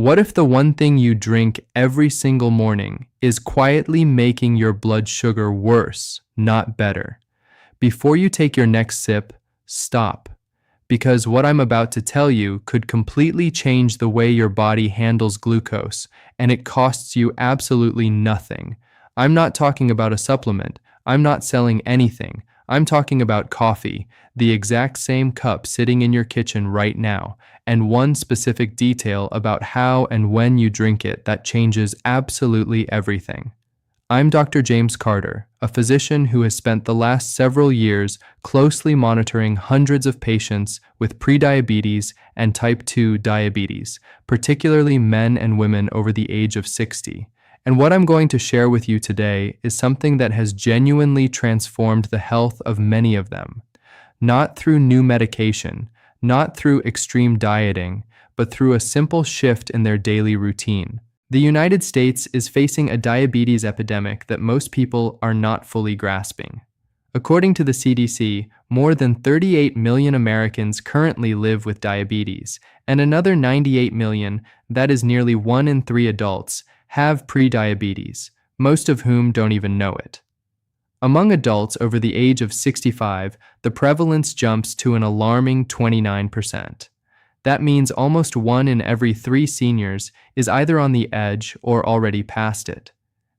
What if the one thing you drink every single morning is quietly making your blood sugar worse, not better? Before you take your next sip, stop. Because what I'm about to tell you could completely change the way your body handles glucose, and it costs you absolutely nothing. I'm not talking about a supplement. I'm not selling anything. I'm talking about coffee, the exact same cup sitting in your kitchen right now, and one specific detail about how and when you drink it that changes absolutely everything. I'm Dr. James Carter, a physician who has spent the last several years closely monitoring hundreds of patients with prediabetes and type 2 diabetes, particularly men and women over the age of 60. And what I'm going to share with you today is something that has genuinely transformed the health of many of them. Not through new medication, not through extreme dieting, but through a simple shift in their daily routine. The United States is facing a diabetes epidemic that most people are not fully grasping. According to the CDC, more than 38 million Americans currently live with diabetes, and another 98 million, that is nearly 1 in 3 adults, have prediabetes, most of whom don't even know it. Among adults over the age of 65, the prevalence jumps to an alarming 29%. That means almost 1 in every 3 seniors is either on the edge or already past it.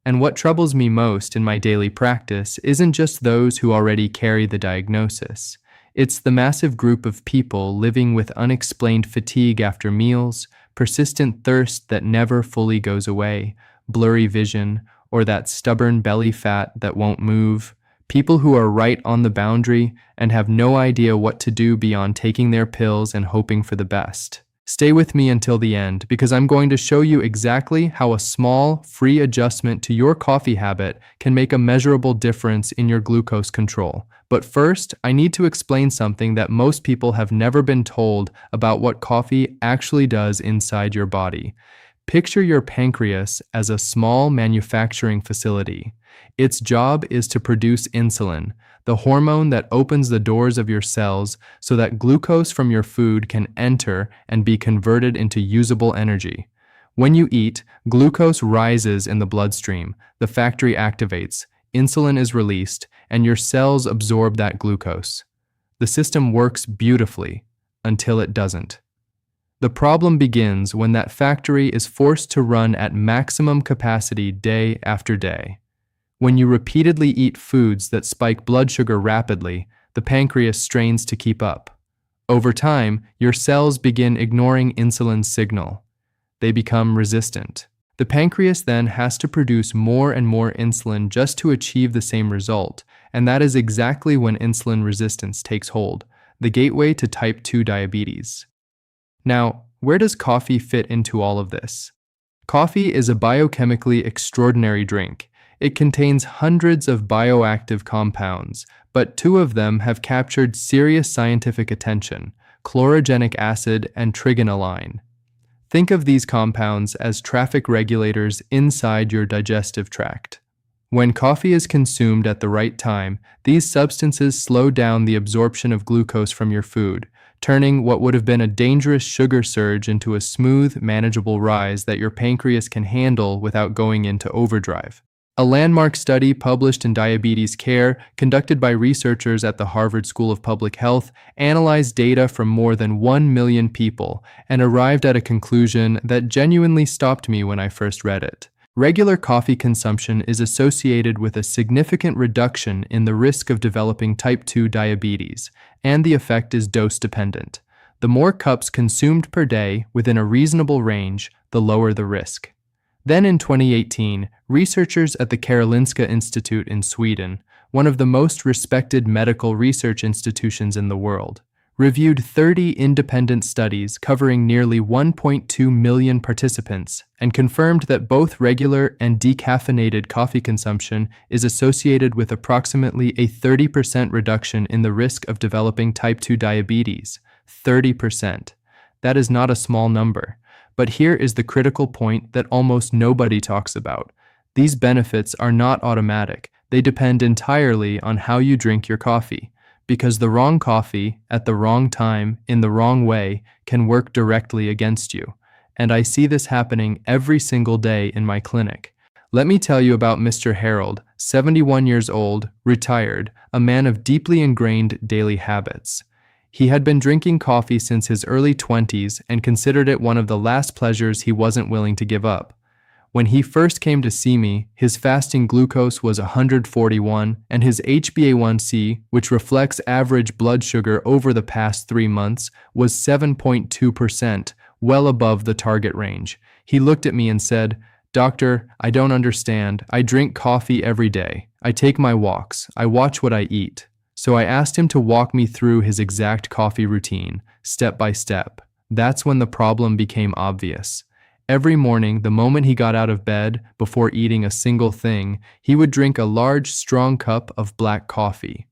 And what troubles me most in my daily practice isn't just those who already carry the diagnosis. It's the massive group of people living with unexplained fatigue after meals, persistent thirst that never fully goes away, blurry vision, or that stubborn belly fat that won't move. People who are right on the boundary and have no idea what to do beyond taking their pills and hoping for the best. Stay with me until the end because I'm going to show you exactly how a small, free adjustment to your coffee habit can make a measurable difference in your glucose control. But first, I need to explain something that most people have never been told about what coffee actually does inside your body. Picture your pancreas as a small manufacturing facility. Its job is to produce insulin, the hormone that opens the doors of your cells so that glucose from your food can enter and be converted into usable energy. When you eat, glucose rises in the bloodstream, the factory activates, insulin is released, and your cells absorb that glucose. The system works beautifully until it doesn't. The problem begins when that factory is forced to run at maximum capacity day after day. When you repeatedly eat foods that spike blood sugar rapidly, the pancreas strains to keep up. Over time, your cells begin ignoring insulin's signal. They become resistant. The pancreas then has to produce more and more insulin just to achieve the same result, and that is exactly when insulin resistance takes hold, the gateway to type 2 diabetes. Now, where does coffee fit into all of this? Coffee is a biochemically extraordinary drink. It contains hundreds of bioactive compounds, but 2 of them have captured serious scientific attention: chlorogenic acid and trigonelline. Think of these compounds as traffic regulators inside your digestive tract. When coffee is consumed at the right time, these substances slow down the absorption of glucose from your food, turning what would have been a dangerous sugar surge into a smooth, manageable rise that your pancreas can handle without going into overdrive. A landmark study published in Diabetes Care, conducted by researchers at the Harvard School of Public Health, analyzed data from more than 1 million people and arrived at a conclusion that genuinely stopped me when I first read it. Regular coffee consumption is associated with a significant reduction in the risk of developing type 2 diabetes, and the effect is dose-dependent. The more cups consumed per day within a reasonable range, the lower the risk. Then in 2018, researchers at the Karolinska Institute in Sweden, one of the most respected medical research institutions in the world, reviewed 30 independent studies covering nearly 1.2 million participants and confirmed that both regular and decaffeinated coffee consumption is associated with approximately a 30% reduction in the risk of developing type 2 diabetes. 30%. That is not a small number. But here is the critical point that almost nobody talks about. These benefits are not automatic. They depend entirely on how you drink your coffee, because the wrong coffee, at the wrong time, in the wrong way, can work directly against you. and I see this happening every single day in my clinic. Let me tell you about Mr. Harold, 71 years old, retired, a man of deeply ingrained daily habits. He had been drinking coffee since his early 20s and considered it one of the last pleasures he wasn't willing to give up. When he first came to see me, his fasting glucose was 141 and his HbA1c, which reflects average blood sugar over the past 3 months, was 7.2%, well above the target range. He looked at me and said, "Doctor, I don't understand. I drink coffee every day. I take my walks. I watch what I eat." So I asked him to walk me through his exact coffee routine, step by step. That's when the problem became obvious. Every morning, the moment he got out of bed, before eating a single thing, he would drink a large, strong cup of black coffee.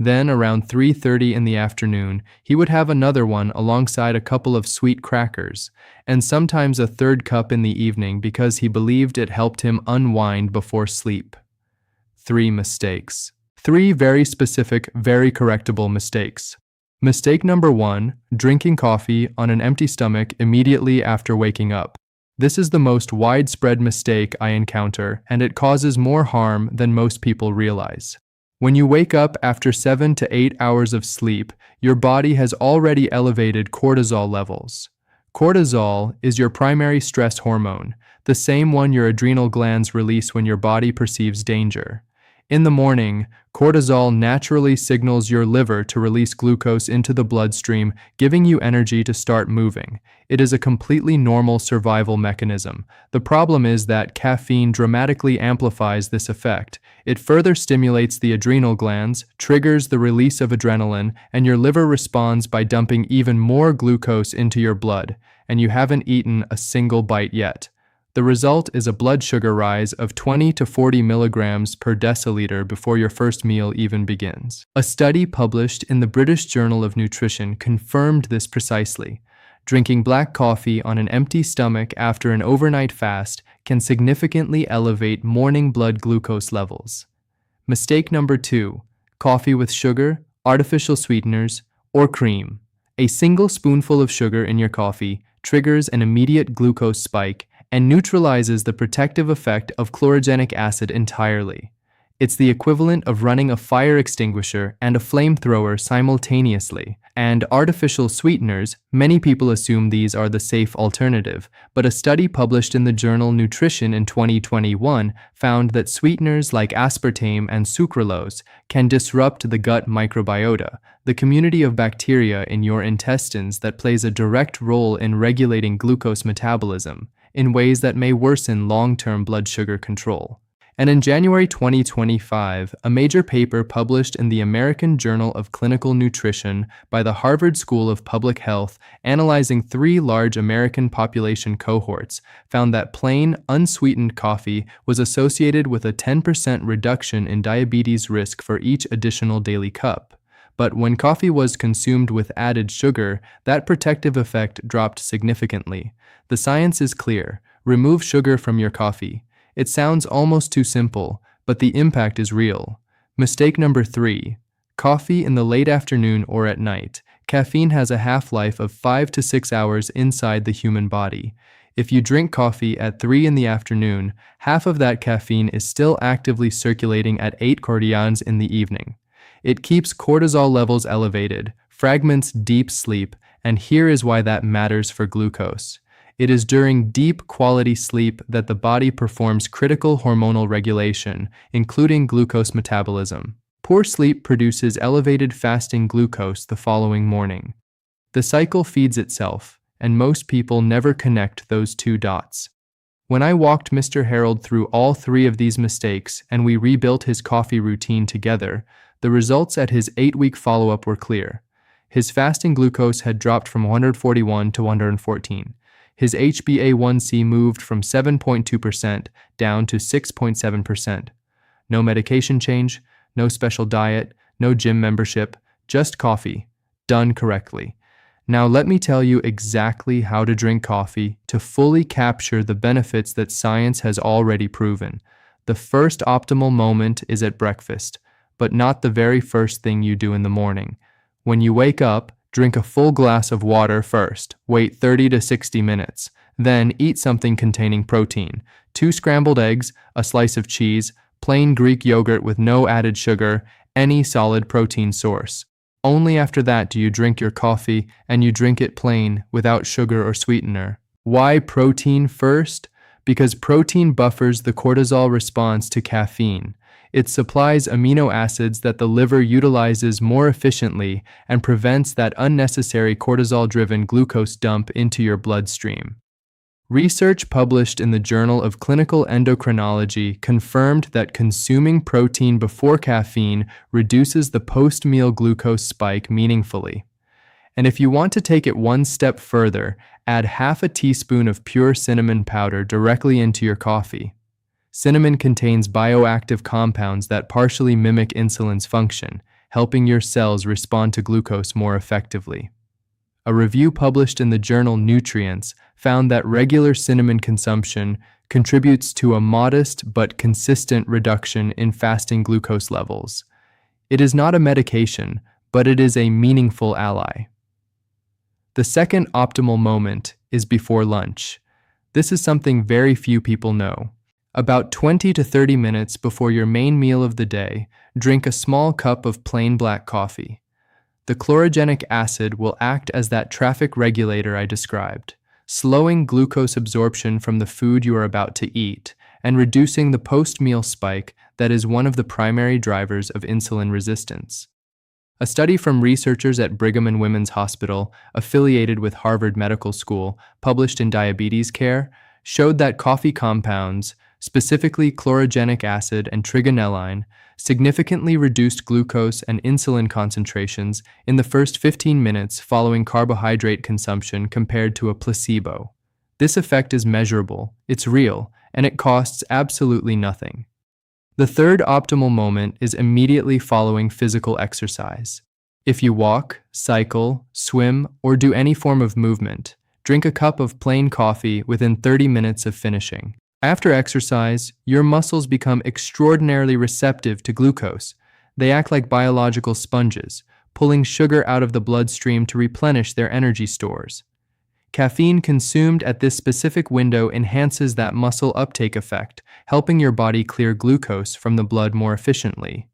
Then, around 3:30 in the afternoon, he would have another one alongside a couple of sweet crackers, and sometimes a third cup in the evening because he believed it helped him unwind before sleep. 3 mistakes. 3 very specific, very correctable mistakes. Mistake number 1, drinking coffee on an empty stomach immediately after waking up. This is the most widespread mistake I encounter, and it causes more harm than most people realize. When you wake up after 7 to 8 hours of sleep, your body has already elevated cortisol levels. Cortisol is your primary stress hormone, the same one your adrenal glands release when your body perceives danger. In the morning, cortisol naturally signals your liver to release glucose into the bloodstream, giving you energy to start moving. It is a completely normal survival mechanism. The problem is that caffeine dramatically amplifies this effect. It further stimulates the adrenal glands, triggers the release of adrenaline, and your liver responds by dumping even more glucose into your blood, and you haven't eaten a single bite yet. The result is a blood sugar rise of 20 to 40 milligrams per deciliter before your first meal even begins. A study published in the British Journal of Nutrition confirmed this precisely. Drinking black coffee on an empty stomach after an overnight fast can significantly elevate morning blood glucose levels. Mistake number 2, coffee with sugar, artificial sweeteners, or cream. A single spoonful of sugar in your coffee triggers an immediate glucose spike and neutralizes the protective effect of chlorogenic acid entirely. It's the equivalent of running a fire extinguisher and a flamethrower simultaneously. And artificial sweeteners, many people assume these are the safe alternative, but a study published in the journal Nutrition in 2021 found that sweeteners like aspartame and sucralose can disrupt the gut microbiota, the community of bacteria in your intestines that plays a direct role in regulating glucose metabolism, in ways that may worsen long-term blood sugar control. And in January 2025, a major paper published in the American Journal of Clinical Nutrition by the Harvard School of Public Health, analyzing 3 large American population cohorts, found that plain, unsweetened coffee was associated with a 10% reduction in diabetes risk for each additional daily cup. But when coffee was consumed with added sugar, that protective effect dropped significantly. The science is clear. Remove sugar from your coffee. It sounds almost too simple, but the impact is real. Mistake number 3, coffee in the late afternoon or at night. Caffeine has a half-life of 5 to 6 hours inside the human body. If you drink coffee at 3 in the afternoon, half of that caffeine is still actively circulating at 8 cordians in the evening. It keeps cortisol levels elevated, fragments deep sleep, and here is why that matters for glucose. It is during deep quality sleep that the body performs critical hormonal regulation, including glucose metabolism. Poor sleep produces elevated fasting glucose the following morning. The cycle feeds itself, and most people never connect those 2 dots. When I walked Mr. Harold through all 3 of these mistakes and we rebuilt his coffee routine together, the results at his 8-week follow-up were clear. His fasting glucose had dropped from 141 to 114. His HbA1c moved from 7.2% down to 6.7%. No medication change, no special diet, no gym membership, just coffee, done correctly. Now let me tell you exactly how to drink coffee to fully capture the benefits that science has already proven. The first optimal moment is at breakfast, but not the very first thing you do in the morning. When you wake up, drink a full glass of water first, wait 30 to 60 minutes, Then eat something containing protein: 2 scrambled eggs, a slice of cheese, plain Greek yogurt with no added sugar, any solid protein source. Only after that do you drink your coffee, and you drink it plain, without sugar or sweetener. Why protein first? Because protein buffers the cortisol response to caffeine. It supplies amino acids that the liver utilizes more efficiently and prevents that unnecessary cortisol-driven glucose dump into your bloodstream. Research published in the Journal of Clinical Endocrinology confirmed that consuming protein before caffeine reduces the post-meal glucose spike meaningfully. And if you want to take it one step further, add half a teaspoon of pure cinnamon powder directly into your coffee. Cinnamon contains bioactive compounds that partially mimic insulin's function, helping your cells respond to glucose more effectively. A review published in the journal Nutrients found that regular cinnamon consumption contributes to a modest but consistent reduction in fasting glucose levels. It is not a medication, but it is a meaningful ally. The second optimal moment is before lunch. This is something very few people know. About 20 to 30 minutes before your main meal of the day, drink a small cup of plain black coffee. The chlorogenic acid will act as that traffic regulator I described, slowing glucose absorption from the food you are about to eat and reducing the post-meal spike that is one of the primary drivers of insulin resistance. A study from researchers at Brigham and Women's Hospital, affiliated with Harvard Medical School, published in Diabetes Care, showed that coffee compounds, specifically chlorogenic acid and trigonelline, significantly reduced glucose and insulin concentrations in the first 15 minutes following carbohydrate consumption compared to a placebo. This effect is measurable, it's real, and it costs absolutely nothing. The third optimal moment is immediately following physical exercise. If you walk, cycle, swim, or do any form of movement, drink a cup of plain coffee within 30 minutes of finishing. After exercise, your muscles become extraordinarily receptive to glucose. They act like biological sponges, pulling sugar out of the bloodstream to replenish their energy stores. Caffeine consumed at this specific window enhances that muscle uptake effect, helping your body clear glucose from the blood more efficiently.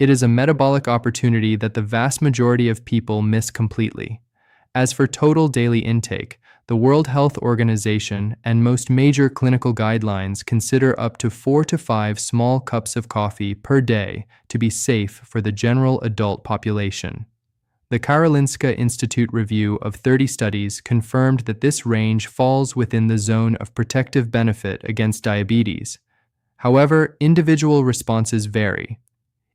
It is a metabolic opportunity that the vast majority of people miss completely. As for total daily intake, the World Health Organization and most major clinical guidelines consider up to 4 to 5 small cups of coffee per day to be safe for the general adult population. The Karolinska Institute review of 30 studies confirmed that this range falls within the zone of protective benefit against diabetes. However, individual responses vary.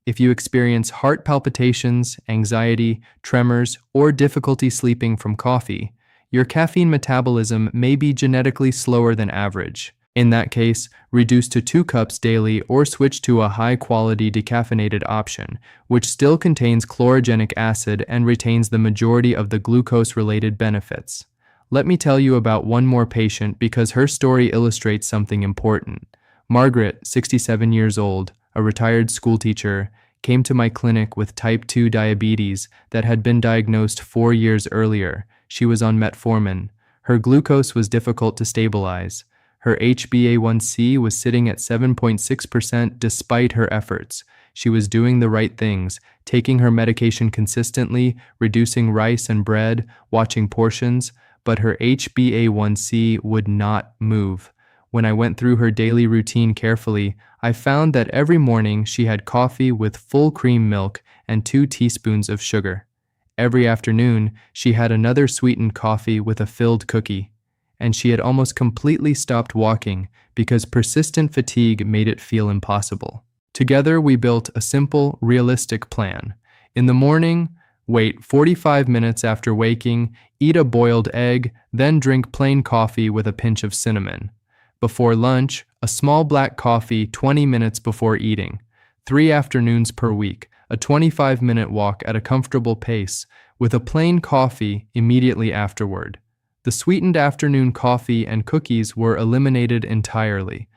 If you experience heart palpitations, anxiety, tremors, or difficulty sleeping from coffee, your caffeine metabolism may be genetically slower than average. In that case, reduce to 2 cups daily or switch to a high-quality decaffeinated option, which still contains chlorogenic acid and retains the majority of the glucose-related benefits. Let me tell you about one more patient because her story illustrates something important. Margaret, 67 years old, a retired schoolteacher, came to my clinic with type 2 diabetes that had been diagnosed 4 years earlier. She was on metformin. Her glucose was difficult to stabilize. Her HbA1c was sitting at 7.6% despite her efforts. She was doing the right things, taking her medication consistently, reducing rice and bread, watching portions, but her HbA1c would not move. When I went through her daily routine carefully, I found that every morning she had coffee with full cream milk and 2 teaspoons of sugar. Every afternoon, she had another sweetened coffee with a filled cookie. And she had almost completely stopped walking because persistent fatigue made it feel impossible. Together, we built a simple, realistic plan. In the morning, wait 45 minutes after waking, eat a boiled egg, then drink plain coffee with a pinch of cinnamon. Before lunch, a small black coffee 20 minutes before eating. 3 afternoons per week, a 25-minute walk at a comfortable pace, with a plain coffee immediately afterward. The sweetened afternoon coffee and cookies were eliminated entirely.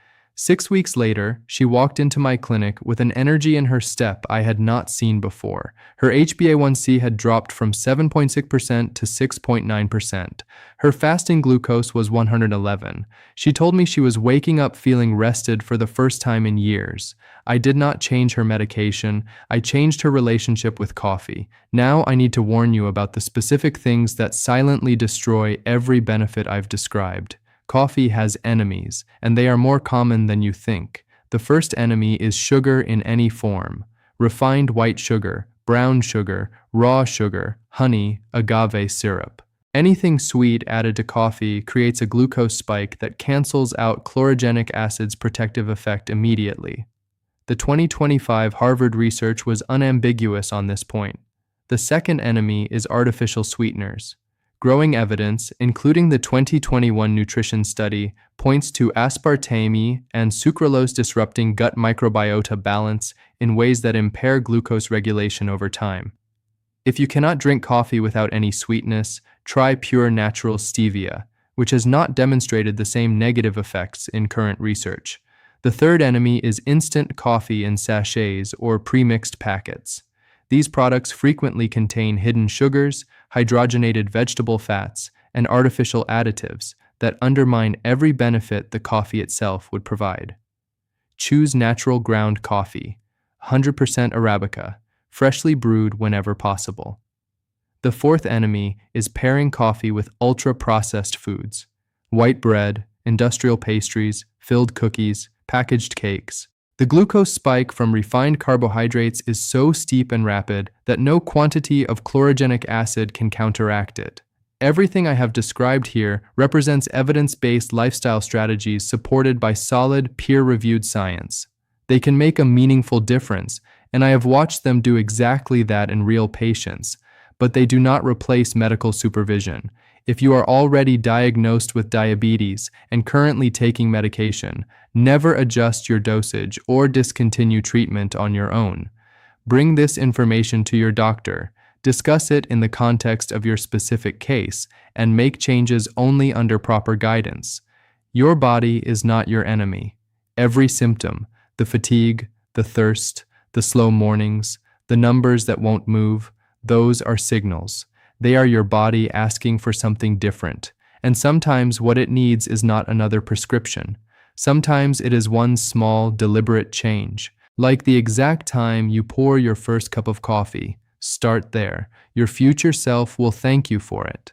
6 weeks later, she walked into my clinic with an energy in her step I had not seen before. Her HbA1c had dropped from 7.6% to 6.9%. Her fasting glucose was 111. She told me she was waking up feeling rested for the first time in years. I did not change her medication. I changed her relationship with coffee. Now I need to warn you about the specific things that silently destroy every benefit I've described. Coffee has enemies, and they are more common than you think. The first enemy is sugar in any form. Refined white sugar, brown sugar, raw sugar, honey, agave syrup. Anything sweet added to coffee creates a glucose spike that cancels out chlorogenic acid's protective effect immediately. The 2025 Harvard research was unambiguous on this point. The second enemy is artificial sweeteners. Growing evidence, including the 2021 nutrition study, points to aspartame and sucralose disrupting gut microbiota balance in ways that impair glucose regulation over time. If you cannot drink coffee without any sweetness, try pure natural stevia, which has not demonstrated the same negative effects in current research. The third enemy is instant coffee in sachets or pre-mixed packets. These products frequently contain hidden sugars, hydrogenated vegetable fats, and artificial additives that undermine every benefit the coffee itself would provide. Choose natural ground coffee, 100% Arabica, freshly brewed whenever possible. The fourth enemy is pairing coffee with ultra-processed foods, white bread, industrial pastries, filled cookies, packaged cakes. The glucose spike from refined carbohydrates is so steep and rapid that no quantity of chlorogenic acid can counteract it. Everything I have described here represents evidence-based lifestyle strategies supported by solid, peer-reviewed science. They can make a meaningful difference, and I have watched them do exactly that in real patients, but they do not replace medical supervision. If you are already diagnosed with diabetes and currently taking medication, never adjust your dosage or discontinue treatment on your own. Bring this information to your doctor, discuss it in the context of your specific case, and make changes only under proper guidance. Your body is not your enemy. Every symptom, the fatigue, the thirst, the slow mornings, the numbers that won't move, those are signals. They are your body asking for something different, and sometimes what it needs is not another prescription. Sometimes it is one small, deliberate change, like the exact time you pour your first cup of coffee. Start there. Your future self will thank you for it.